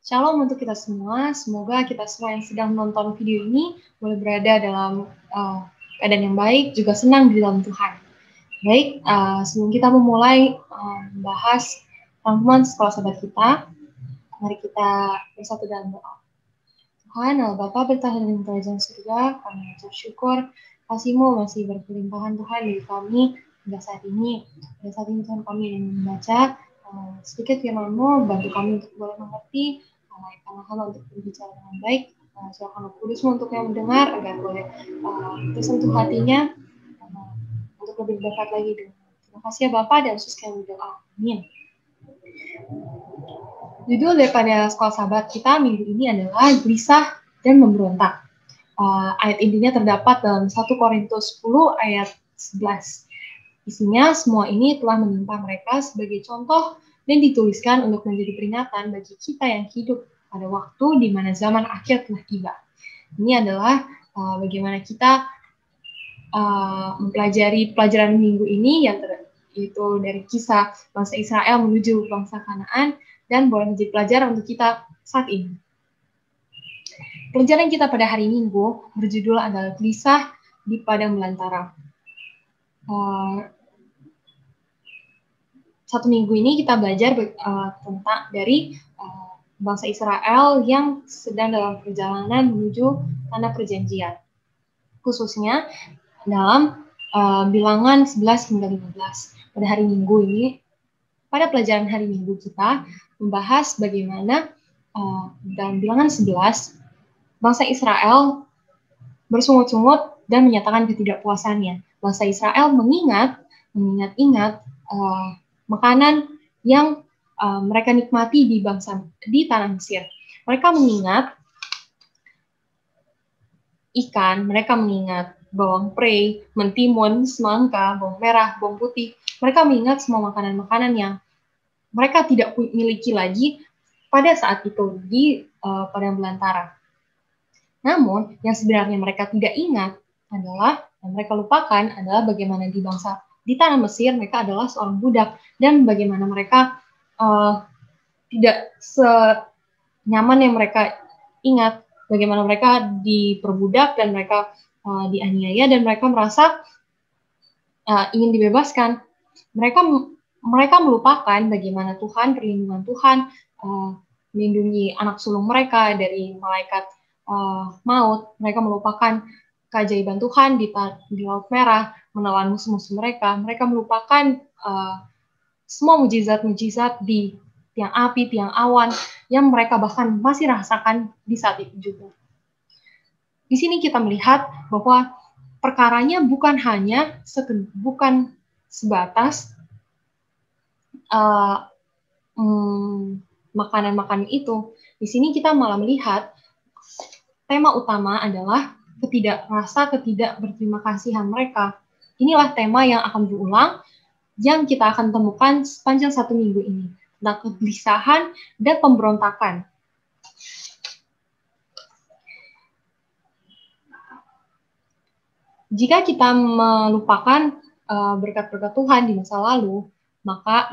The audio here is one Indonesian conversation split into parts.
Shalom untuk kita semua. Semoga kita semua yang sedang menonton video ini boleh berada dalam keadaan yang baik, juga senang di dalam Tuhan. Baik, sebelum kita memulai membahas rangkuman sekolah sahabat kita, mari kita bersatu dalam doa. Tuhan, Allah Bapa bertahan di kerajaan surga, kami mengucap syukur, kasih-Mu masih berkelimpahan Tuhan dari kami hingga saat ini. Pada saat ini Tuhan kami ingin membaca sedikit firman-Mu, bantu kami untuk boleh mengerti, karena hal untuk berbicara dengan baik, silakan Roh Kudus-Mu untuk yang mendengar, agar boleh tersentuh hatinya, untuk lebih dekat lagi dengan. Terima kasih ya Bapak, dan Yesus kami berdoa. Amin. Judul daripada sekolah sahabat kita minggu ini adalah gelisah dan memberontak. Ayat intinya terdapat dalam 1 Korintus 10 ayat 11. Isinya, semua ini telah menimpa mereka sebagai contoh dan dituliskan untuk menjadi peringatan bagi kita yang hidup pada waktu di mana zaman akhir telah tiba. Ini adalah bagaimana kita mempelajari pelajaran minggu ini yang yaitu dari kisah bangsa Israel menuju bangsa Kanaan, dan boleh menjadi pelajaran untuk kita saat ini. Pelajaran kita pada hari Minggu berjudul adalah gelisah di padang belantara. Satu minggu ini kita belajar tentang dari bangsa Israel yang sedang dalam perjalanan menuju tanah perjanjian. Khususnya dalam bilangan 11 hingga 15. Pada hari Minggu ini, pada pelajaran hari Minggu kita membahas bagaimana dalam bilangan 11, bangsa Israel bersungut-sungut dan menyatakan ketidakpuasannya. Bangsa Israel mengingat-ingat makanan yang mereka nikmati di tanah Mesir. Mereka mengingat ikan, mereka mengingat bawang prei, mentimun, semangka, bawang merah, bawang putih. Mereka mengingat semua makanan-makanan yang mereka tidak miliki lagi pada saat itu di padang belantara. Namun, yang sebenarnya mereka tidak ingat adalah, yang mereka lupakan adalah bagaimana di tanah Mesir mereka adalah seorang budak, dan bagaimana mereka tidak senyaman yang mereka ingat, bagaimana mereka diperbudak dan mereka dianiaya dan mereka merasa ingin dibebaskan. Mereka melupakan bagaimana perlindungan Tuhan melindungi anak sulung mereka dari malaikat maut. Mereka melupakan keajaiban Tuhan di Laut Merah, menelan musuh-musuh mereka. Mereka melupakan semua mujizat-mujizat di tiang api, tiang awan, yang mereka bahkan masih rasakan di saat itu juga. Di sini kita melihat bahwa perkaranya bukan sebatas makanan-makanan itu. Di sini kita malah melihat tema utama adalah tidak berterima kasihan mereka. Inilah tema yang akan berulang, yang kita akan temukan sepanjang satu minggu ini, tentang kegelisahan dan pemberontakan. Jika kita melupakan berkat-berkat Tuhan di masa lalu,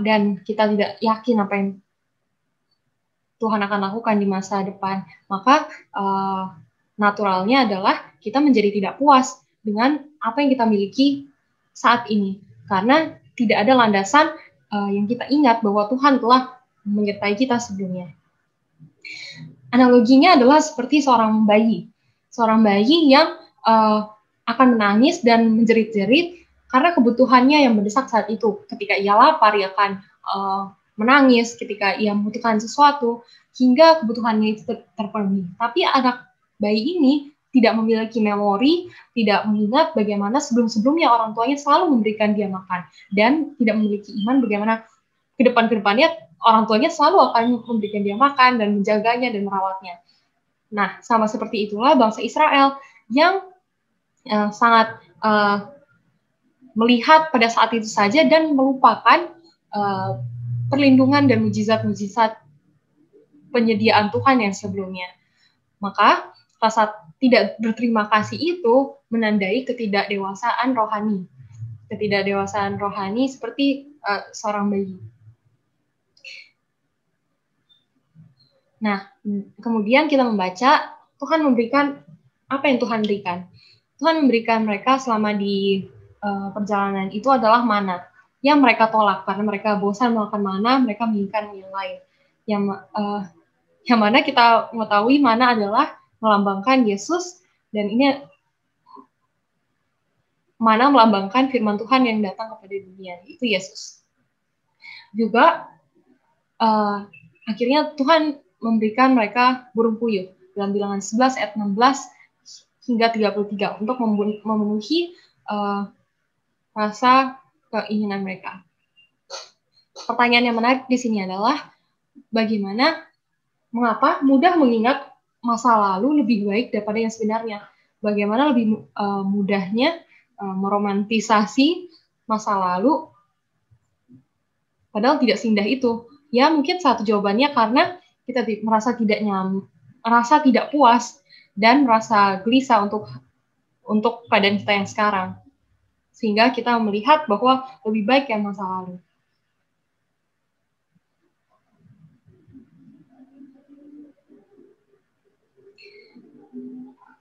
dan kita tidak yakin apa yang Tuhan akan lakukan di masa depan, maka naturalnya adalah kita menjadi tidak puas dengan apa yang kita miliki saat ini, karena tidak ada landasan yang kita ingat bahwa Tuhan telah menyertai kita sebelumnya. Analoginya adalah seperti seorang bayi yang akan menangis dan menjerit-jerit karena kebutuhannya yang mendesak saat itu. Ketika ia lapar, ia akan menangis. Ketika ia membutuhkan sesuatu, hingga kebutuhannya itu terpenuhi. Tapi anak bayi ini tidak memiliki memori, tidak mengingat bagaimana sebelum-sebelumnya orang tuanya selalu memberikan dia makan, dan tidak memiliki iman bagaimana ke-depannya orang tuanya selalu akan memberikan dia makan dan menjaganya dan merawatnya. Nah, sama seperti itulah bangsa Israel yang sangat melihat pada saat itu saja dan melupakan perlindungan dan mujizat-mujizat penyediaan Tuhan yang sebelumnya. Maka rasa tidak berterima kasih itu menandai ketidakdewasaan rohani. Ketidakdewasaan rohani seperti seorang bayi. Nah, kemudian kita membaca Tuhan memberikan apa yang Tuhan berikan. Tuhan memberikan mereka selama di perjalanan itu adalah mana yang mereka tolak karena mereka bosan makan mana, mereka menginginkan yang lain. Yang mana kita mengetahui mana adalah melambangkan Yesus, dan ini mana melambangkan firman Tuhan yang datang kepada dunia, itu Yesus. Juga akhirnya Tuhan memberikan mereka burung puyuh dalam Bilangan 11 ayat 16 hingga 33 untuk memenuhi rasa keinginan mereka. Pertanyaan yang menarik di sini adalah mengapa mudah mengingat masa lalu lebih baik daripada yang sebenarnya? Bagaimana lebih mudahnya meromantisasi masa lalu padahal tidak seindah itu? Ya, mungkin satu jawabannya karena kita merasa tidak nyaman, merasa tidak puas, dan merasa gelisah untuk keadaan kita yang sekarang. Sehingga kita melihat bahwa lebih baik yang masa lalu.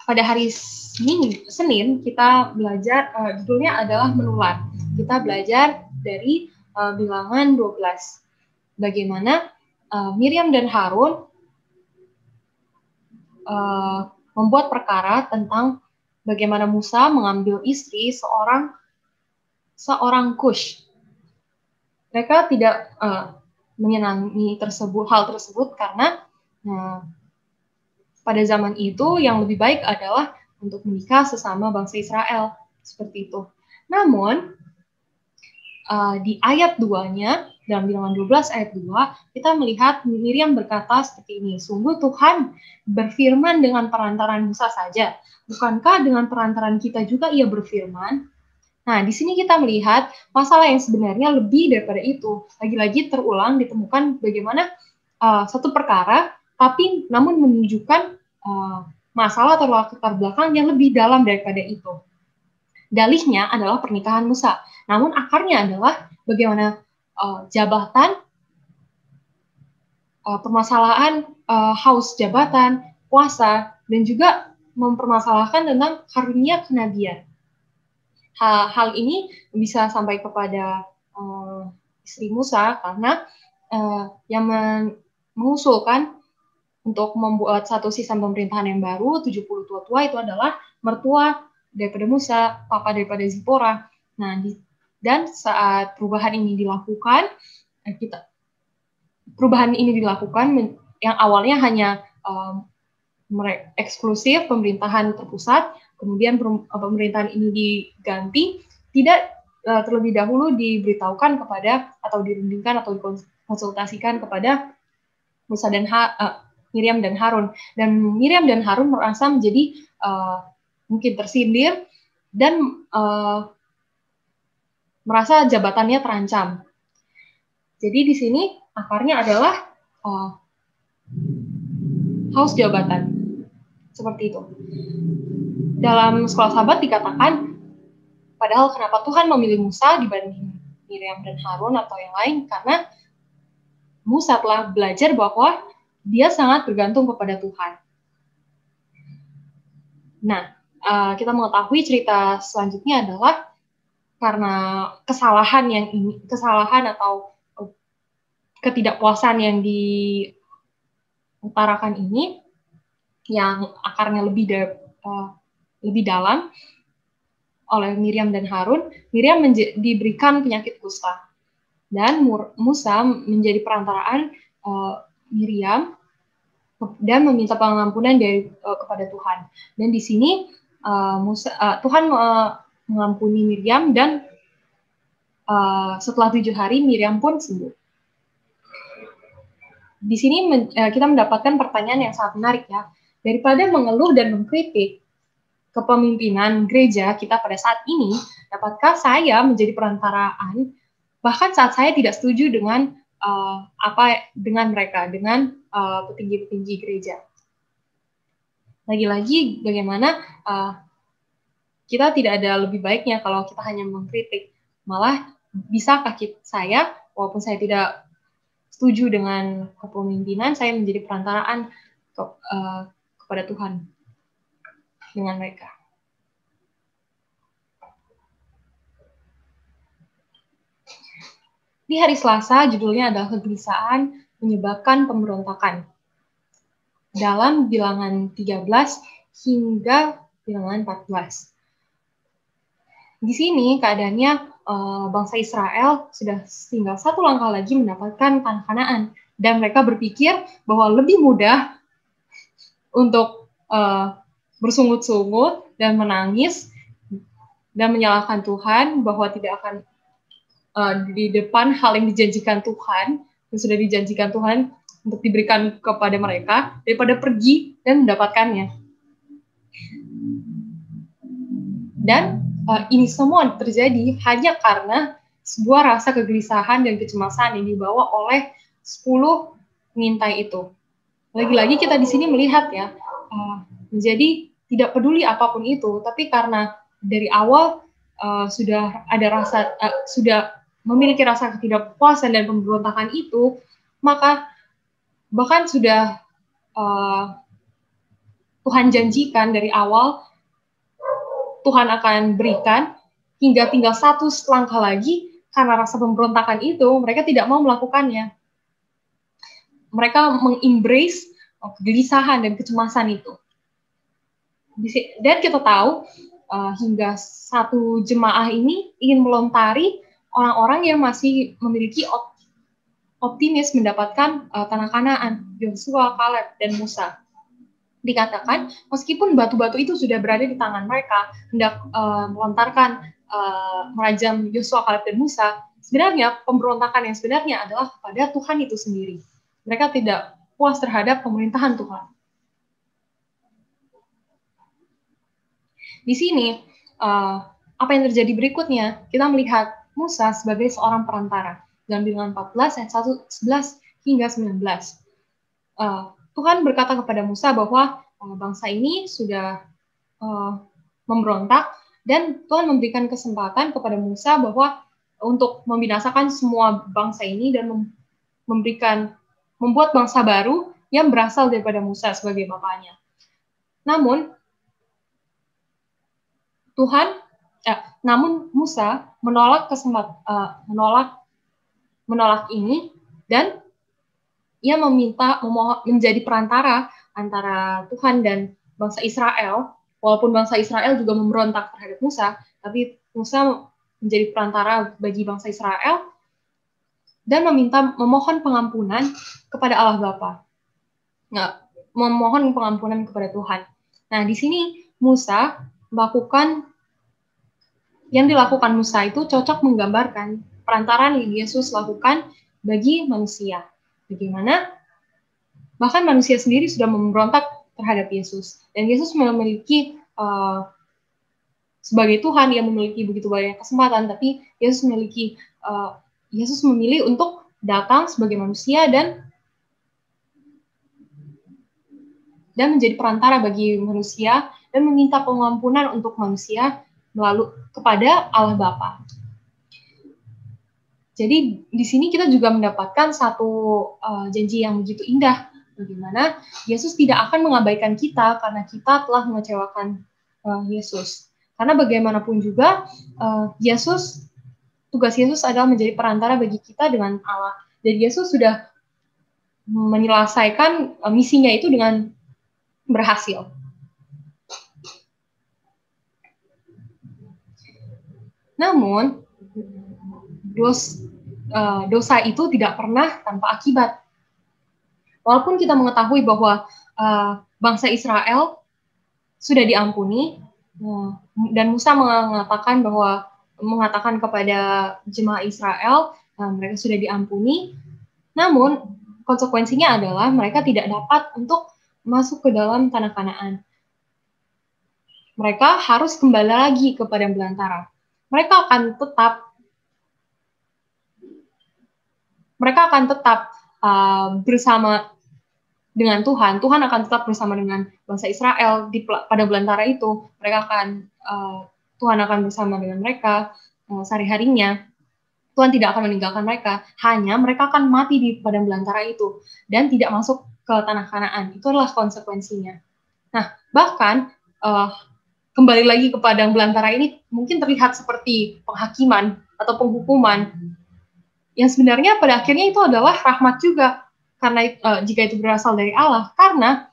Pada hari Senin kita belajar, judulnya adalah menular. Kita belajar dari Bilangan 12. Bagaimana Miriam dan Harun membuat perkara tentang bagaimana Musa mengambil istri seorang Kush. Mereka tidak menyenangi hal tersebut karena pada zaman itu yang lebih baik adalah untuk menikah sesama bangsa Israel, seperti itu. Namun di ayat 2-nya, dalam Bilangan 12 ayat 2, kita melihat Miriam berkata seperti ini, sungguh Tuhan berfirman dengan perantaran Musa saja, bukankah dengan perantaran kita juga ia berfirman? Nah, di sini kita melihat masalah yang sebenarnya lebih daripada itu. Lagi-lagi terulang ditemukan bagaimana satu perkara, tapi namun menunjukkan masalah atau latar belakang yang lebih dalam daripada itu. Dalihnya adalah pernikahan Musa, namun akarnya adalah bagaimana jabatan, permasalahan haus jabatan, kuasa, dan juga mempermasalahkan tentang karunia kenabian. Hal ini bisa sampai kepada istri Musa karena yang mengusulkan untuk membuat satu sistem pemerintahan yang baru, 70 tua-tua itu adalah mertua daripada Musa, papa daripada Zipora. Nah, dan saat perubahan ini dilakukan, yang awalnya hanya eksklusif pemerintahan terpusat, kemudian pemerintahan ini diganti, tidak terlebih dahulu diberitahukan kepada atau dirundingkan atau dikonsultasikan kepada Musa dan Miriam dan Harun. Dan Miriam dan Harun merasa menjadi mungkin tersindir dan merasa jabatannya terancam. Jadi di sini akarnya adalah haus jabatan. Seperti itu. Dalam Sekolah Sahabat dikatakan, padahal kenapa Tuhan memilih Musa dibanding Miriam dan Harun atau yang lain, karena Musa telah belajar bahwa dia sangat bergantung kepada Tuhan. Nah, kita mengetahui cerita selanjutnya adalah karena kesalahan atau ketidakpuasan yang diutarakan ini, yang akarnya lebih dalam oleh Miriam dan Harun, Miriam diberikan penyakit kusta. Dan Musa menjadi perantaraan Miriam dan meminta pengampunan kepada Tuhan. Dan di sini Tuhan mengampuni Miriam dan setelah 7 hari Miriam pun sembuh. Di sini kita mendapatkan pertanyaan yang sangat menarik ya. Daripada mengeluh dan mengkritik kepemimpinan gereja kita pada saat ini, dapatkah saya menjadi perantaraan bahkan saat saya tidak setuju dengan mereka, dengan petinggi-petinggi gereja? Lagi-lagi bagaimana kita tidak ada lebih baiknya kalau kita hanya mengkritik. Malah bisakah saya, walaupun saya tidak setuju dengan kepemimpinan, saya menjadi perantaraan kepada Tuhan dengan mereka. Di hari Selasa, judulnya adalah kegelisahan menyebabkan pemberontakan. Dalam bilangan 13 hingga bilangan 14. Di sini keadaannya bangsa Israel sudah tinggal satu langkah lagi mendapatkan tanah Kanaan. Dan mereka berpikir bahwa lebih mudah untuk bersungut-sungut dan menangis dan menyalahkan Tuhan bahwa tidak akan di depan hal yang dijanjikan Tuhan, yang sudah dijanjikan Tuhan untuk diberikan kepada mereka, daripada pergi dan mendapatkannya. Dan ini semua terjadi hanya karena sebuah rasa kegelisahan dan kecemasan yang dibawa oleh 10 pengintai itu. Lagi-lagi kita di sini melihat ya, menjadi tidak peduli apapun itu, tapi karena dari awal sudah ada rasa, sudah memiliki rasa ketidakpuasan dan pemberontakan itu, maka bahkan sudah Tuhan janjikan dari awal Tuhan akan berikan, hingga tinggal satu langkah lagi, karena rasa pemberontakan itu, mereka tidak mau melakukannya. Mereka mengembrace kegelisahan dan kecemasan itu. Dan kita tahu, hingga satu jemaah ini ingin melontari orang-orang yang masih memiliki optimis mendapatkan tanah Kanaan, Yosua, Kaleb, dan Musa. Dikatakan, meskipun batu-batu itu sudah berada di tangan mereka, hendak melontarkan, merajam Yosua, Kaleb, dan Musa, sebenarnya pemberontakan yang sebenarnya adalah kepada Tuhan itu sendiri. Mereka tidak puas terhadap pemerintahan Tuhan. Di sini, apa yang terjadi berikutnya, kita melihat Musa sebagai seorang perantara. Dalam bilangan 14 ayat 1, 11 hingga 19. Tuhan berkata kepada Musa bahwa bangsa ini sudah memberontak, dan Tuhan memberikan kesempatan kepada Musa bahwa untuk membinasakan semua bangsa ini dan membuat bangsa baru yang berasal daripada Musa sebagai bapaknya. Namun Musa menolak menolak ini, dan ia memohon menjadi perantara antara Tuhan dan bangsa Israel. Walaupun bangsa Israel juga memberontak terhadap Musa, tapi Musa menjadi perantara bagi bangsa Israel dan memohon pengampunan kepada Allah Bapa. Memohon pengampunan kepada Tuhan. Nah, di sini Musa yang dilakukan Musa itu cocok menggambarkan perantaraan yang Yesus lakukan bagi manusia. Bagaimana bahkan manusia sendiri sudah memberontak terhadap Yesus, dan Yesus memiliki sebagai Tuhan, ia memiliki begitu banyak kesempatan, tapi Yesus memilih untuk datang sebagai manusia dan menjadi perantara bagi manusia dan meminta pengampunan untuk manusia kepada Allah Bapa. Jadi di sini kita juga mendapatkan satu janji yang begitu indah, bagaimana Yesus tidak akan mengabaikan kita karena kita telah mengecewakan Yesus. Karena bagaimanapun juga tugas Yesus adalah menjadi perantara bagi kita dengan Allah. Dan Yesus sudah menyelesaikan misinya itu dengan berhasil. Namun dosa itu tidak pernah tanpa akibat. Walaupun kita mengetahui bahwa bangsa Israel sudah diampuni, dan Musa mengatakan kepada jemaah Israel mereka sudah diampuni, namun konsekuensinya adalah mereka tidak dapat untuk masuk ke dalam tanah Kanaan. Mereka harus kembali lagi kepada belantara. Mereka akan tetap bersama dengan Tuhan. Tuhan akan tetap bersama dengan bangsa Israel pada belantara itu. Tuhan akan bersama dengan mereka sehari-harinya. Tuhan tidak akan meninggalkan mereka, hanya mereka akan mati di padang belantara itu dan tidak masuk ke tanah Kanaan. Itu adalah konsekuensinya. Nah, bahkan kembali lagi ke padang belantara ini mungkin terlihat seperti penghakiman atau penghukuman yang sebenarnya pada akhirnya itu adalah rahmat juga, karena jika itu berasal dari Allah, karena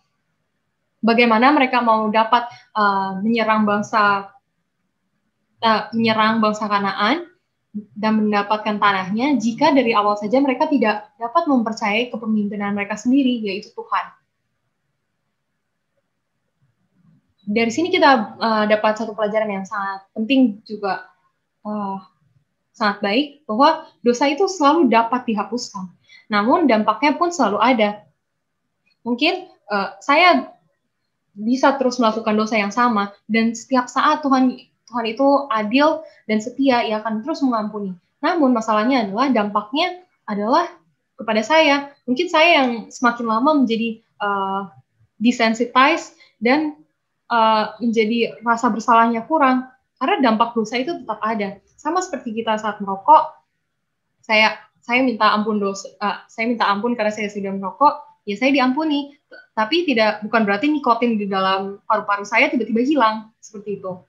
bagaimana mereka mau dapat menyerang bangsa Kanaan dan mendapatkan tanahnya jika dari awal saja mereka tidak dapat mempercayai kepemimpinan mereka sendiri, yaitu Tuhan. Dari sini kita dapat satu pelajaran yang sangat penting juga, sangat baik, bahwa dosa itu selalu dapat dihapuskan, namun dampaknya pun selalu ada. Mungkin saya bisa terus melakukan dosa yang sama, dan setiap saat Tuhan itu adil dan setia, Ia akan terus mengampuni. Namun masalahnya adalah dampaknya adalah kepada saya. Mungkin saya yang semakin lama menjadi desensitized dan menjadi rasa bersalahnya kurang, karena dampak dosa itu tetap ada. Sama seperti kita saat merokok, saya minta ampun saya minta ampun karena saya sudah merokok, ya saya diampuni. Tapi bukan berarti nikotin di dalam paru-paru saya tiba-tiba hilang, seperti itu.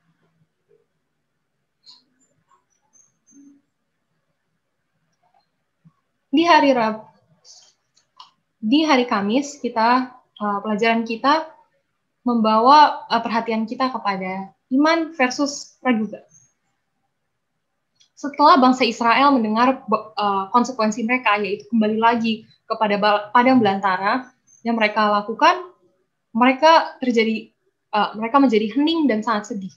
Di hari Kamis, pelajaran kita membawa perhatian kita kepada iman versus praduga. Setelah bangsa Israel mendengar konsekuensi mereka, yaitu kembali lagi kepada padang belantara yang mereka lakukan, mereka menjadi hening dan sangat sedih.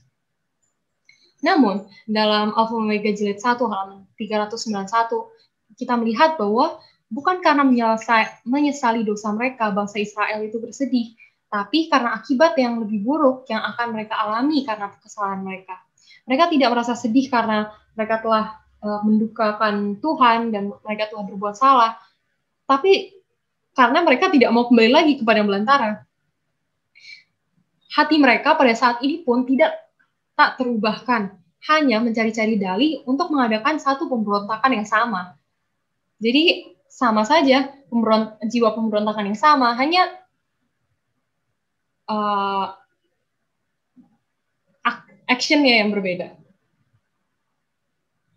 Namun, dalam Alfa Omega Jilid 1 halaman 391, kita melihat bahwa bukan karena menyesali dosa mereka, bangsa Israel itu bersedih, tapi karena akibat yang lebih buruk yang akan mereka alami karena kesalahan mereka. Mereka tidak merasa sedih karena mereka telah mendukakan Tuhan dan mereka telah berbuat salah, tapi karena mereka tidak mau kembali lagi kepada belantara. Hati mereka pada saat ini pun tak terubahkan, hanya mencari-cari dalih untuk mengadakan satu pemberontakan yang sama. Jadi sama saja, jiwa pemberontakan yang sama, hanya actionnya yang berbeda.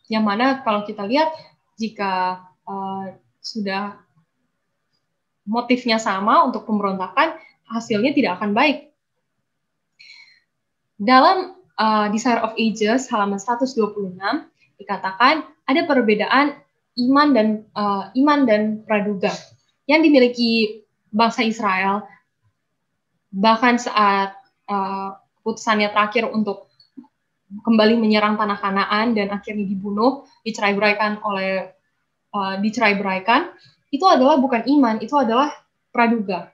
Yang mana kalau kita lihat, jika sudah motifnya sama untuk pemberontakan, hasilnya tidak akan baik. Dalam Desire of Ages halaman 126 dikatakan ada perbedaan iman dan praduga yang dimiliki bangsa Israel, bahkan saat keputusannya terakhir untuk kembali menyerang tanah Kanaan dan akhirnya dibunuh, dicerai-beraikan, itu adalah bukan iman, itu adalah praduga.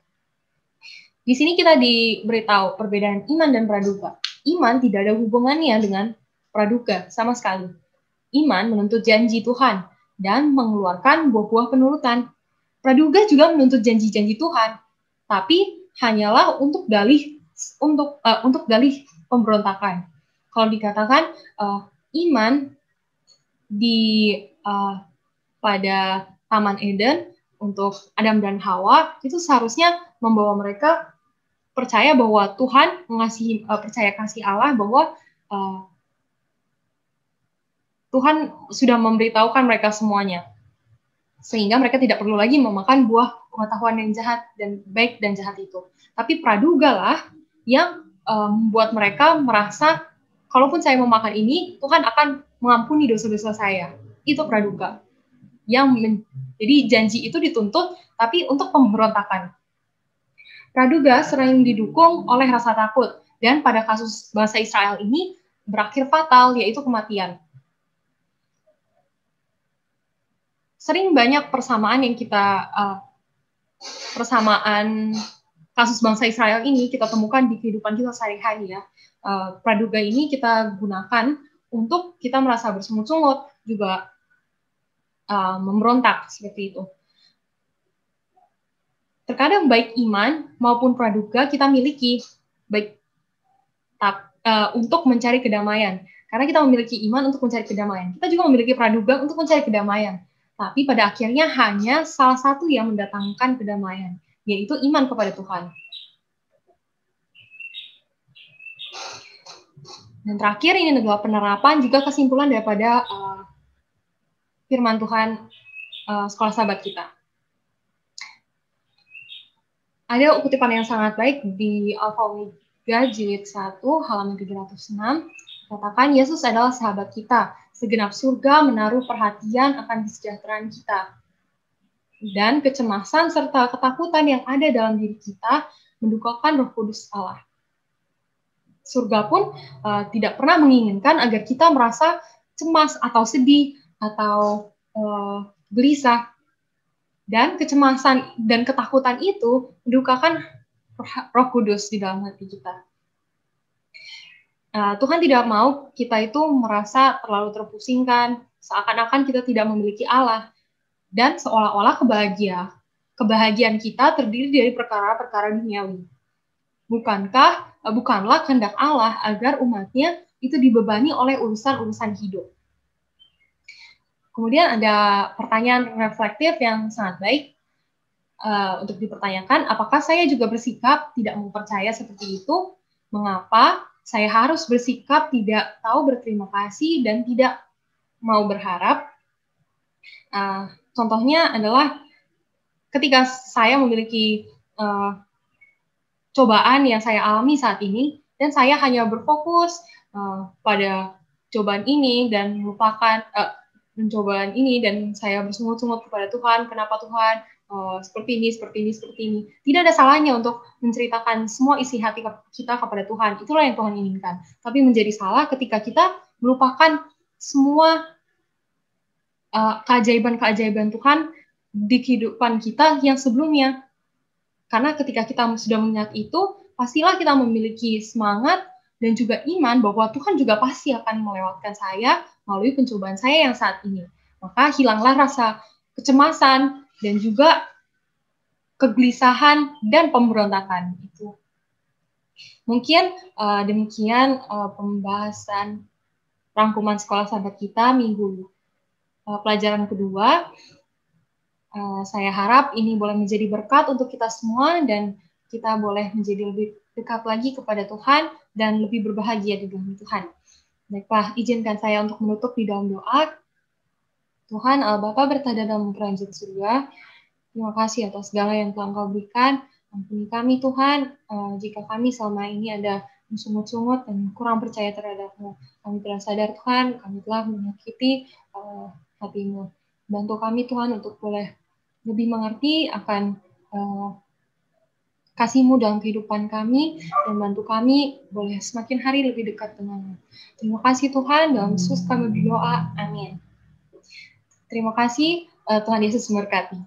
Di sini kita diberitahu perbedaan iman dan praduga. Iman tidak ada hubungannya dengan praduga sama sekali. Iman menuntut janji Tuhan dan mengeluarkan buah-buah penurutan. Praduga juga menuntut janji-janji Tuhan, tapi hanyalah untuk dalih pemberontakan. Kalau dikatakan iman pada Taman Eden untuk Adam dan Hawa, itu seharusnya membawa mereka percaya bahwa Tuhan percaya kasih Allah, bahwa Tuhan sudah memberitahukan mereka semuanya, sehingga mereka tidak perlu lagi memakan buah pengetahuan yang jahat dan baik dan jahat itu. Tapi praduga lah yang membuat mereka merasa, kalaupun saya memakan ini, Tuhan akan mengampuni dosa-dosa saya. Itu praduga. Jadi janji itu dituntut, tapi untuk pemberontakan. Praduga sering didukung oleh rasa takut, dan pada kasus bangsa Israel ini berakhir fatal, yaitu kematian. Sering banyak persamaan kasus bangsa Israel ini kita temukan di kehidupan kita sehari-hari, ya. Praduga ini kita gunakan untuk kita merasa bersungut-sungut, juga memberontak, seperti itu. Terkadang baik iman maupun praduga kita miliki, baik untuk mencari kedamaian. Karena kita memiliki iman untuk mencari kedamaian. Kita juga memiliki praduga untuk mencari kedamaian. Tapi pada akhirnya hanya salah satu yang mendatangkan kedamaian, yaitu iman kepada Tuhan. Dan terakhir ini adalah penerapan juga kesimpulan daripada firman Tuhan sekolah sahabat kita. Ada kutipan yang sangat baik di Alfa Omega jilid 1 halaman 706. Katakan Yesus adalah sahabat kita. Segenap surga menaruh perhatian akan kesejahteraan kita. Dan kecemasan serta ketakutan yang ada dalam diri kita mendukakan Roh Kudus Allah. Surga pun tidak pernah menginginkan agar kita merasa cemas atau sedih atau gelisah. Dan kecemasan dan ketakutan itu mendukakan Roh Kudus di dalam hati kita. Tuhan tidak mau kita itu merasa terlalu terpusingkan, seakan-akan kita tidak memiliki Allah, dan seolah-olah kebahagiaan kita terdiri dari perkara-perkara duniawi. Bukanlah kehendak Allah agar umatnya itu dibebani oleh urusan-urusan hidup. Kemudian ada pertanyaan reflektif yang sangat baik untuk dipertanyakan, apakah saya juga bersikap tidak mau percaya seperti itu? Mengapa saya harus bersikap tidak tahu berterima kasih dan tidak mau berharap? Contohnya adalah ketika saya memiliki cobaan yang saya alami saat ini, dan saya hanya berfokus pada cobaan ini dan melupakan cobaan ini, dan saya bersungut-sungut kepada Tuhan, kenapa Tuhan seperti ini. Tidak ada salahnya untuk menceritakan semua isi hati kita kepada Tuhan. Itulah yang Tuhan inginkan. Tapi menjadi salah ketika kita melupakan semua keajaiban-keajaiban Tuhan di kehidupan kita yang sebelumnya. Karena ketika kita sudah mengingat itu, pastilah kita memiliki semangat dan juga iman bahwa Tuhan juga pasti akan melewatkan saya melalui pencobaan saya yang saat ini. Maka hilanglah rasa kecemasan dan juga kegelisahan dan pemberontakan itu. Mungkin demikian pembahasan rangkuman sekolah sahabat kita minggu pelajaran kedua. Saya harap ini boleh menjadi berkat untuk kita semua dan kita boleh menjadi lebih dekat lagi kepada Tuhan dan lebih berbahagia di dalam Tuhan. Baiklah, izinkan saya untuk menutup di dalam doa. Tuhan Allah Bapa bertada dalam kerajaan surga, terima kasih atas segala yang telah Engkau berikan. Ampuni kami Tuhan, jika kami selama ini ada sungut-sungut dan kurang percaya terhadap-Mu. Kami telah sadar Tuhan, kami telah menyakiti hati-Mu. Bantu kami Tuhan untuk boleh lebih mengerti akan kasih-Mu dalam kehidupan kami, dan bantu kami boleh semakin hari lebih dekat dengan-Mu. Terima kasih Tuhan, dalam Yesus kami berdoa, amin. Terima kasih, Tuhan Yesus memberkati.